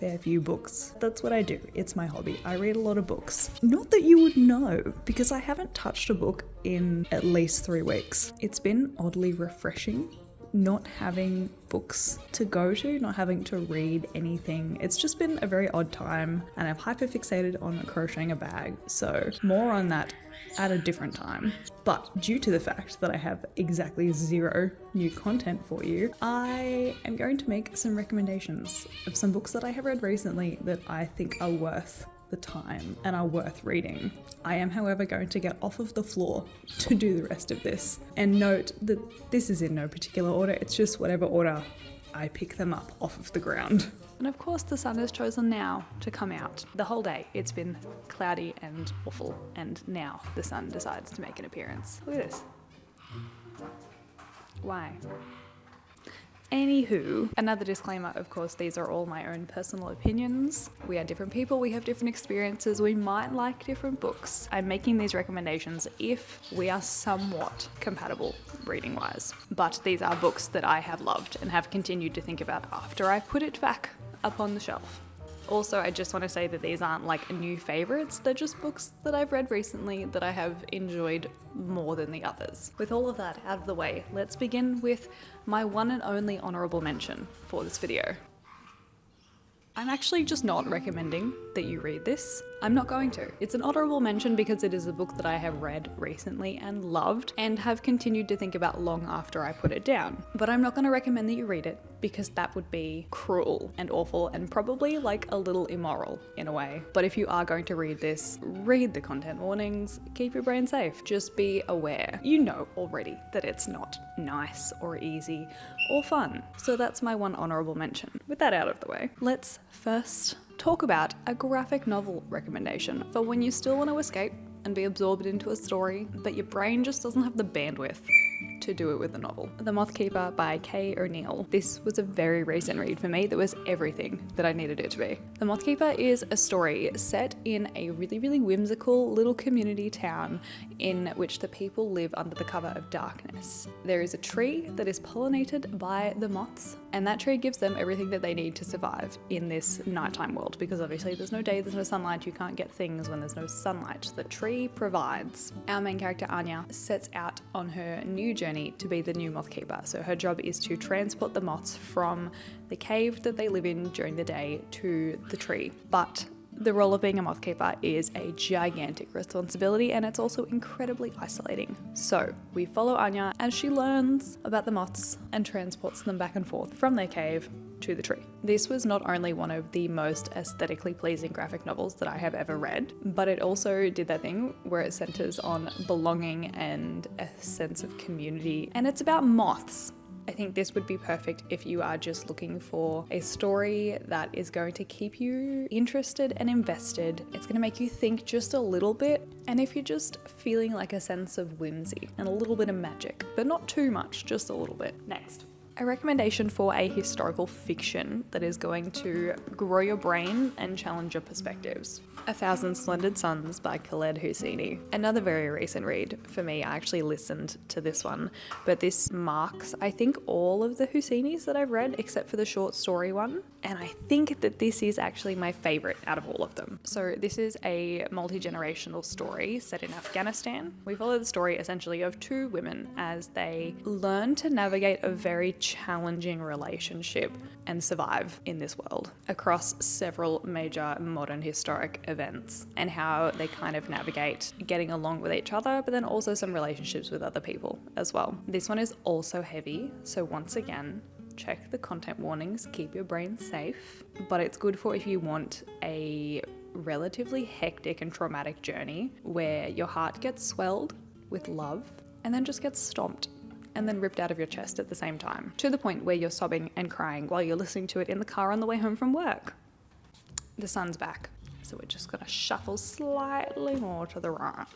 fair few books. That's what I do. It's my hobby. I read a lot of books. Not that you would know, because I haven't touched a book in at least 3 weeks. It's been oddly refreshing not having books to go to, not having to read anything. It's just been a very odd time, and I've hyperfixated on crocheting a bag, so more on that at a different time. But due to the fact that I have exactly 0 new content for you, I am going to make some recommendations of some books that I have read recently that I think are worth the time and are worth reading. I am, however, going to get off of the floor to do the rest of this. And note that this is in no particular order, it's just whatever order I pick them up off of the ground. And of course the sun has chosen now to come out. The whole day it's been cloudy and awful, and now the sun decides to make an appearance. Look at this. Why? Anywho, another disclaimer, of course, these are all my own personal opinions. We are different people, we have different experiences, we might like different books. I'm making these recommendations if we are somewhat compatible reading-wise. But these are books that I have loved and have continued to think about after I put it back up on the shelf. Also, I just want to say that these aren't like new favorites, they're just books that I've read recently that I have enjoyed more than the others. With all of that out of the way, let's begin with my one and only honorable mention for this video. I'm actually just not recommending that you read this. I'm not going to. It's an honorable mention because it is a book that I have read recently and loved and have continued to think about long after I put it down. But I'm not going to recommend that you read it because that would be cruel and awful and probably like a little immoral in a way. But if you are going to read this, read the content warnings, keep your brain safe. Just be aware. You know already that it's not nice or easy or fun. So that's my one honorable mention. With that out of the way, let's first talk about a graphic novel recommendation for when you still want to escape and be absorbed into a story, but your brain just doesn't have the bandwidth to do it with a novel. The Moth Keeper by Kay O'Neill. This was a very recent read for me that was everything that I needed it to be. The Moth Keeper is a story set in a really, really whimsical little community town in which the people live under the cover of darkness. There is a tree that is pollinated by the moths, and that tree gives them everything that they need to survive in this nighttime world, because obviously there's no day, there's no sunlight, you can't get things when there's no sunlight. The tree provides. Our main character Anya sets out on her new journey to be the new Moth Keeper. So her job is to transport the moths from the cave that they live in during the day to the tree. But the role of being a Moth Keeper is a gigantic responsibility, and it's also incredibly isolating. So we follow Anya as she learns about the moths and transports them back and forth from their cave to the tree. This was not only one of the most aesthetically pleasing graphic novels that I have ever read, but it also did that thing where it centers on belonging and a sense of community, and it's about moths. I think this would be perfect if you are just looking for a story that is going to keep you interested and invested. It's going to make you think just a little bit, and if you're just feeling like a sense of whimsy and a little bit of magic, but not too much, just a little bit. Next, a recommendation for a historical fiction that is going to grow your brain and challenge your perspectives. 1,000 Splendid Suns by Khaled Hosseini. Another very recent read for me. I actually listened to this one, but this marks, I think, all of the Hosseinis that I've read except for the short story one. And I think that this is actually my favorite out of all of them. So this is a multi-generational story set in Afghanistan. We follow the story essentially of 2 women as they learn to navigate a very challenging relationship and survive in this world across several major modern historic events, and how they kind of navigate getting along with each other, but then also some relationships with other people as well. This one is also heavy, so once again, check the content warnings, keep your brain safe, but it's good for if you want a relatively hectic and traumatic journey where your heart gets swelled with love and then just gets stomped and then ripped out of your chest at the same time, to the point where you're sobbing and crying while you're listening to it in the car on the way home from work. The sun's back, so we're just gonna shuffle slightly more to the right.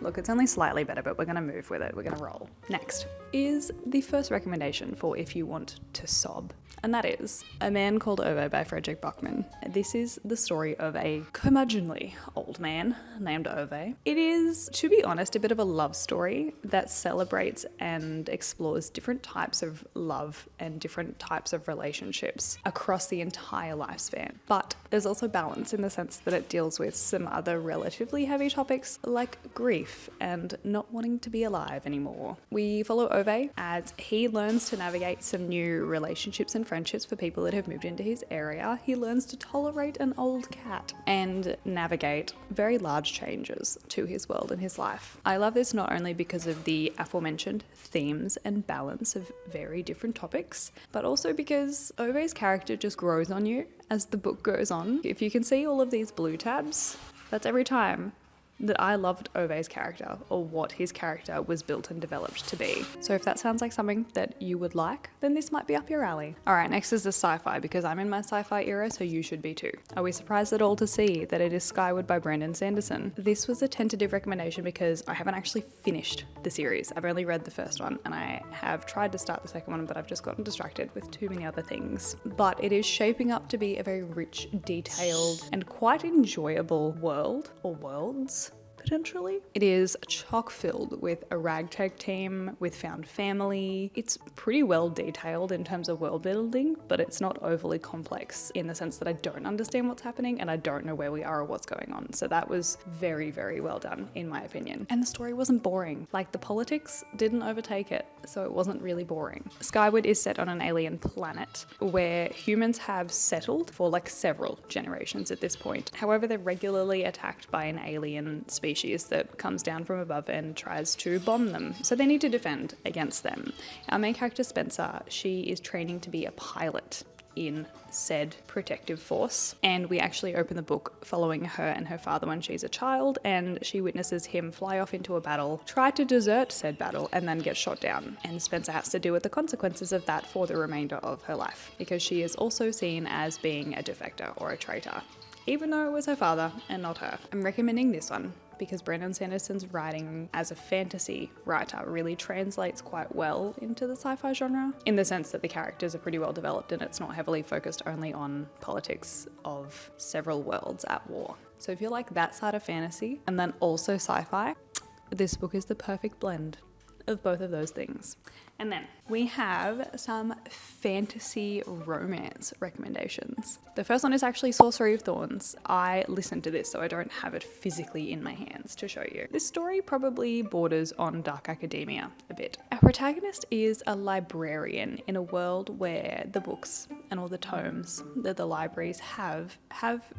Look, it's only slightly better, but we're gonna move with it. We're gonna roll. Next is the first recommendation for if you want to sob. and that is A Man Called Oboe by Frederick Bachman. This is the story of a curmudgeonly old man named Oboe. It is, to be honest, a bit of a love story that celebrates and explores different types of love and different types of relationships across the entire lifespan. But there's also balance in the sense that it deals with some other relatively heavy topics like grief and not wanting to be alive anymore. We follow Oboe as he learns to navigate some new relationships and friendships for people that have moved into his area. He learns to tolerate an old cat and navigate very large changes to his world and his life. I love this not only because of the aforementioned themes and balance of very different topics, but also because Oboe's character just grows on you as the book goes on. If you can see all of these blue tabs, that's every time that I loved Oboe's character or what his character was built and developed to be. So if that sounds like something that you would like, then this might be up your alley. All right, next is the sci-fi, because I'm in my sci-fi era, so you should be too. Are we surprised at all to see that it is Skyward by Brandon Sanderson? This was a tentative recommendation because I haven't actually finished the series. I've only read the first one and I have tried to start the second one, but I've just gotten distracted with too many other things. But it is shaping up to be a very rich, detailed, and quite enjoyable world, or worlds, potentially. It is chock filled with a ragtag team with found family. It's pretty well detailed in terms of world building, but it's not overly complex in the sense that I don't understand what's happening and I don't know where we are or what's going on. So that was very, very well done in my opinion. And the story wasn't boring. Like, the politics didn't overtake it, so it wasn't really boring. Skyward is set on an alien planet where humans have settled for like several generations at this point. However, they're regularly attacked by an alien species that comes down from above and tries to bomb them. So they need to defend against them. Our main character, Spencer, she is training to be a pilot in said protective force, and we actually open the book following her and her father when she's a child, and she witnesses him fly off into a battle, try to desert said battle, and then get shot down. And Spencer has to deal with the consequences of that for the remainder of her life, because she is also seen as being a defector or a traitor, even though it was her father and not her. I'm recommending this one because Brandon Sanderson's writing as a fantasy writer really translates quite well into the sci-fi genre, in the sense that the characters are pretty well developed and it's not heavily focused only on politics of several worlds at war. So if you like that side of fantasy and then also sci-fi, this book is the perfect blend of both of those things. And then we have some fantasy romance recommendations. The first one is actually Sorcery of Thorns. I listened to this, so I don't have it physically in my hands to show you. This story probably borders on dark academia a bit. Our protagonist is a librarian in a world where the books and all the tomes that the libraries have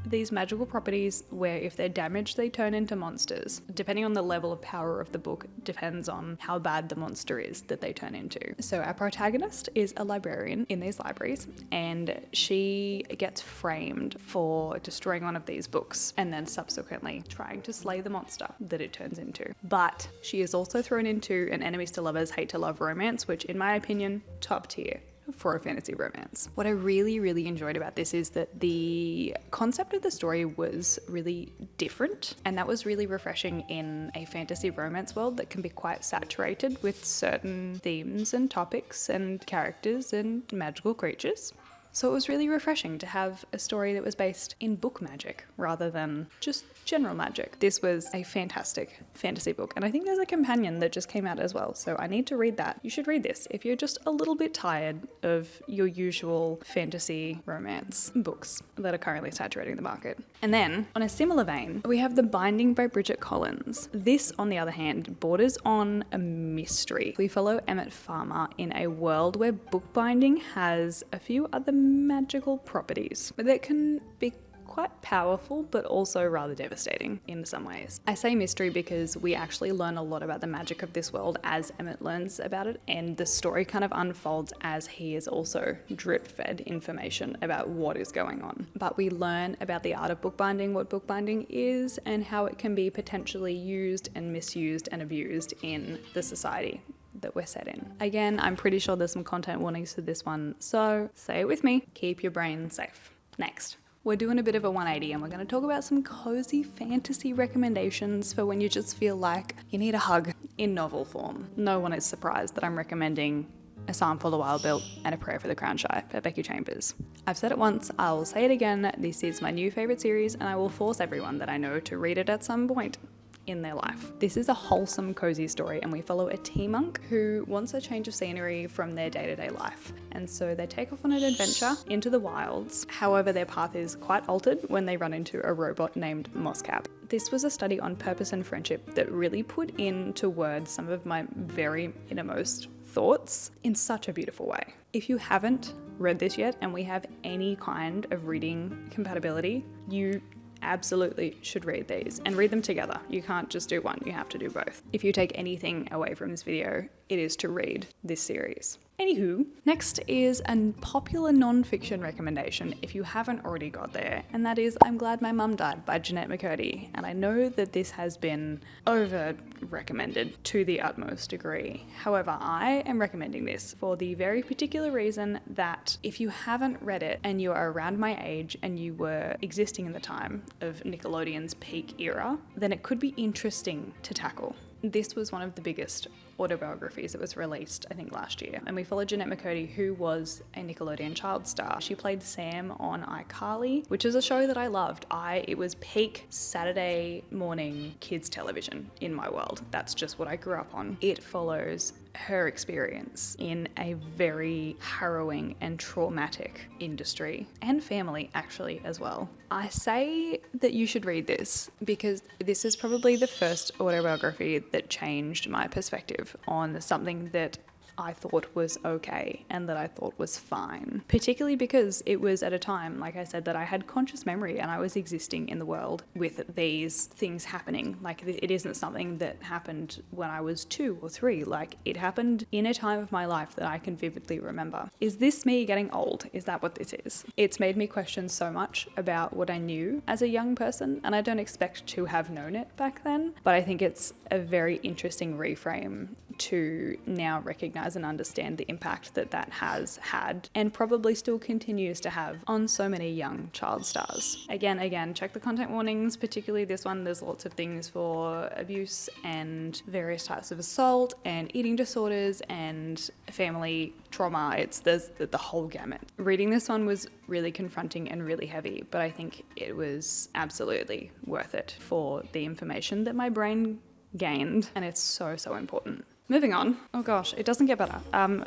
these magical properties where if they're damaged, they turn into monsters. Depending on the level of power of the book depends on how bad the monster is that they turn into. So our protagonist is a librarian in these libraries, and she gets framed for destroying one of these books and then subsequently trying to slay the monster that it turns into. But she is also thrown into an enemies to lovers, hate to love romance, which in my opinion, top tier for a fantasy romance. What I really, really enjoyed about this is that the concept of the story was really different, and that was really refreshing in a fantasy romance world that can be quite saturated with certain themes and topics and characters and magical creatures. So it was really refreshing to have a story that was based in book magic rather than just general magic. This was a fantastic fantasy book, and I think there's a companion that just came out as well, so I need to read that. You should read this if you're just a little bit tired of your usual fantasy romance books that are currently saturating the market. And then, on a similar vein, we have The Binding by Bridget Collins. This, on the other hand, borders on a mystery. We follow Emmett Farmer in a world where bookbinding has a few other magical properties that can be quite powerful, but also rather devastating in some ways. I say mystery because we actually learn a lot about the magic of this world as Emmett learns about it, and the story kind of unfolds as he is also drip-fed information about what is going on. But we learn about the art of bookbinding, what bookbinding is, and how it can be potentially used and misused and abused in the society that we're set in. Again, I'm pretty sure there's some content warnings to this one, so say it with me, keep your brain safe. Next, we're doing a bit of a 180 and we're going to talk about some cozy fantasy recommendations for when you just feel like you need a hug in novel form. No one is surprised that I'm recommending A Psalm for the Wild-Built, and A Prayer for the Crown-Shy by Becky Chambers. I've said it once, I'll say it again, this is my new favourite series and I will force everyone that I know to read it at some point in their life. This is a wholesome, cozy story and we follow a tea monk who wants a change of scenery from their day-to-day life. And so they take off on an adventure into the wilds. However, their path is quite altered when they run into a robot named Moscap. This was a study on purpose and friendship that really put into words some of my very innermost thoughts in such a beautiful way. If you haven't read this yet and we have any kind of reading compatibility, you absolutely should read these and read them together. You can't just do one, you have to do both. If you take anything away from this video, it is to read this series. Anywho, next is a popular non-fiction recommendation if you haven't already got there, and that is I'm Glad My Mum Died by Jeanette McCurdy. And I know that this has been over-recommended to the utmost degree. However, I am recommending this for the very particular reason that if you haven't read it and you are around my age and you were existing in the time of Nickelodeon's peak era, then it could be interesting to tackle. This was one of the biggest autobiographies that was released, I think, last year. And we followed Jeanette McCurdy, who was a Nickelodeon child star. She played Sam on iCarly, which is a show that I loved. It was peak Saturday morning kids television in my world. That's just what I grew up on. It follows her experience in a very harrowing and traumatic industry and family actually as well. I say that you should read this because this is probably the first autobiography that changed my perspective on something that I thought was okay and that I thought was fine. Particularly because it was at a time, like I said, that I had conscious memory and I was existing in the world with these things happening. Like, it isn't something that happened when I was 2 or 3. Like, it happened in a time of my life that I can vividly remember. Is this me getting old? Is that what this is? It's made me question so much about what I knew as a young person, and I don't expect to have known it back then, but I think it's a very interesting reframe to now recognize and understand the impact that that has had and probably still continues to have on so many young child stars. Again, check the content warnings, particularly this one. There's lots of things for abuse and various types of assault and eating disorders and family trauma. There's the whole gamut. Reading this one was really confronting and really heavy, but I think it was absolutely worth it for the information that my brain gained, and it's so important. Moving on. Oh gosh, it doesn't get better.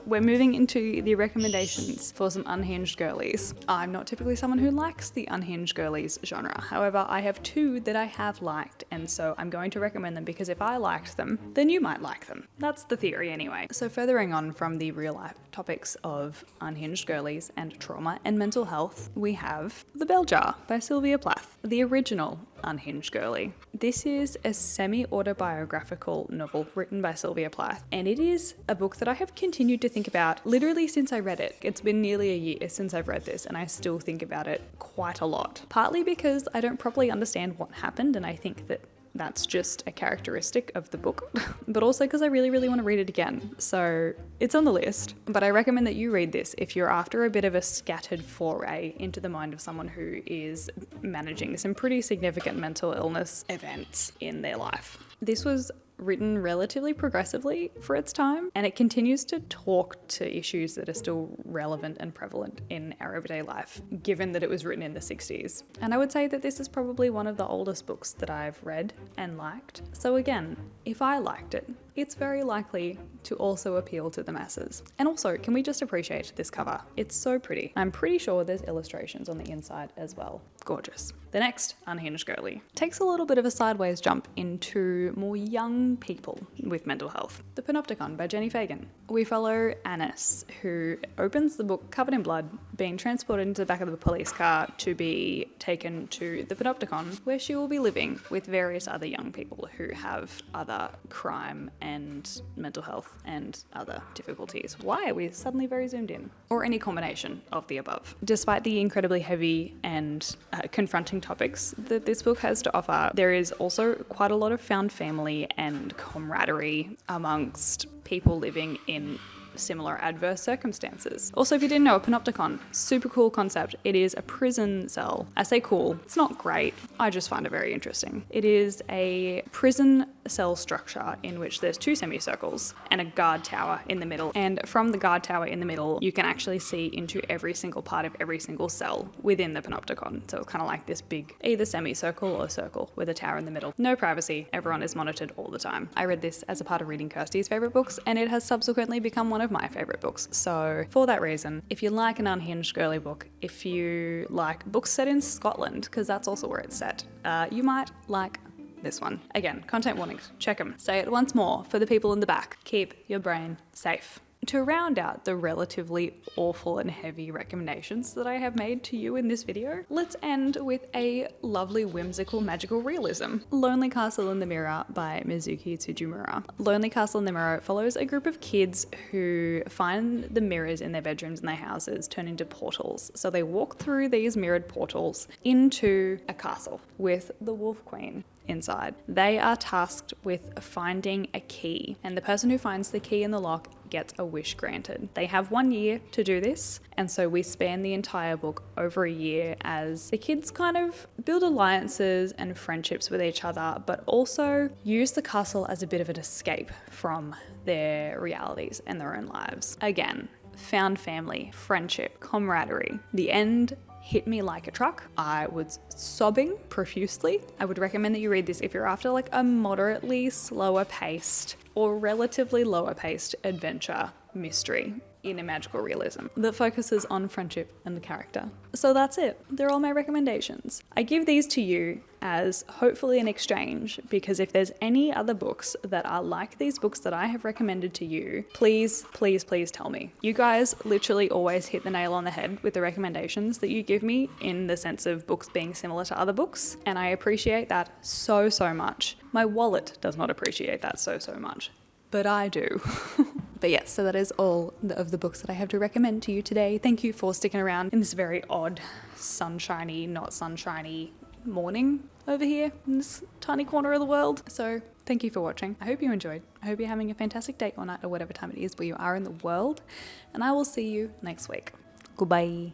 We're moving into the recommendations for some unhinged girlies. I'm not typically someone who likes the unhinged girlies genre. However, I have 2 that I have liked, and so I'm going to recommend them because if I liked them, then you might like them. That's the theory anyway. So furthering on from the real life topics of unhinged girlies and trauma and mental health, we have The Bell Jar by Sylvia Plath, the original unhinged girly. This is a semi-autobiographical novel written by Sylvia Plath, and it is a book that I have continued to think about literally since I read it. It's been nearly a year since I've read this, and I still think about it quite a lot. Partly because I don't properly understand what happened, and I think that that's just a characteristic of the book, but also because I really want to read it again. So it's on the list, but I recommend that you read this if you're after a bit of a scattered foray into the mind of someone who is managing some pretty significant mental illness events in their life. This was written relatively progressively for its time, and it continues to talk to issues that are still relevant and prevalent in our everyday life, given that it was written in the 60s. And I would say that this is probably one of the oldest books that I've read and liked. So again, if I liked it, it's very likely to also appeal to the masses. And also, can we just appreciate this cover? It's so pretty. I'm pretty sure there's illustrations on the inside as well. Gorgeous. The next unhinged girly takes a little bit of a sideways jump into more young people with mental health. The Panopticon by Jenny Fagan. We follow Annis, who opens the book covered in blood, being transported into the back of the police car to be taken to the Panopticon, where she will be living with various other young people who have other crime and mental health and other difficulties. Why are we suddenly very zoomed in? Or any combination of the above. Despite the incredibly heavy and confronting topics that this book has to offer, there is also quite a lot of found family and camaraderie amongst people living in similar adverse circumstances. Also, if you didn't know, a Panopticon, super cool concept. It is a prison cell. I say cool, it's not great. I just find it very interesting. It is a prison cell structure in which there's 2 semicircles and a guard tower in the middle. And from the guard tower in the middle, you can actually see into every single part of every single cell within the Panopticon. So it's kind of like this big, either semicircle or circle with a tower in the middle. No privacy, everyone is monitored all the time. I read this as a part of reading Kirsty's favourite books, and it has subsequently become one of my favourite books. So for that reason, if you like an unhinged girly book, if you like books set in Scotland, because that's also where it's set, you might like this one. Again, content warnings, check them. Say it once more for the people in the back. Keep your brain safe. To round out the relatively awful and heavy recommendations that I have made to you in this video, let's end with a lovely whimsical magical realism. Lonely Castle in the Mirror by Mizuki Tsujimura. Lonely Castle in the Mirror follows a group of kids who find the mirrors in their bedrooms and their houses turn into portals. So they walk through these mirrored portals into a castle with the Wolf Queen inside. They are tasked with finding a key, and the person who finds the key in the lock gets a wish granted. They have 1 year to do this, and so we span the entire book over a year as the kids kind of build alliances and friendships with each other, but also use the castle as a bit of an escape from their realities and their own lives. Again, found family, friendship, camaraderie. The end hit me like a truck. I was sobbing profusely. I would recommend that you read this if you're after like a moderately slower paced or relatively lower paced adventure mystery in a magical realism that focuses on friendship and the character. So that's it. They're all my recommendations. I give these to you as hopefully an exchange, because if there's any other books that are like these books that I have recommended to you, please, please, please tell me. You guys literally always hit the nail on the head with the recommendations that you give me in the sense of books being similar to other books, and I appreciate that so, so much. My wallet does not appreciate that so, so much, but I do. But yes, so that is all of the books that I have to recommend to you today. Thank you for sticking around in this very odd, sunshiny, not sunshiny morning over here in this tiny corner of the world. So thank you for watching. I hope you enjoyed. I hope you're having a fantastic day or night or whatever time it is where you are in the world. And I will see you next week. Goodbye.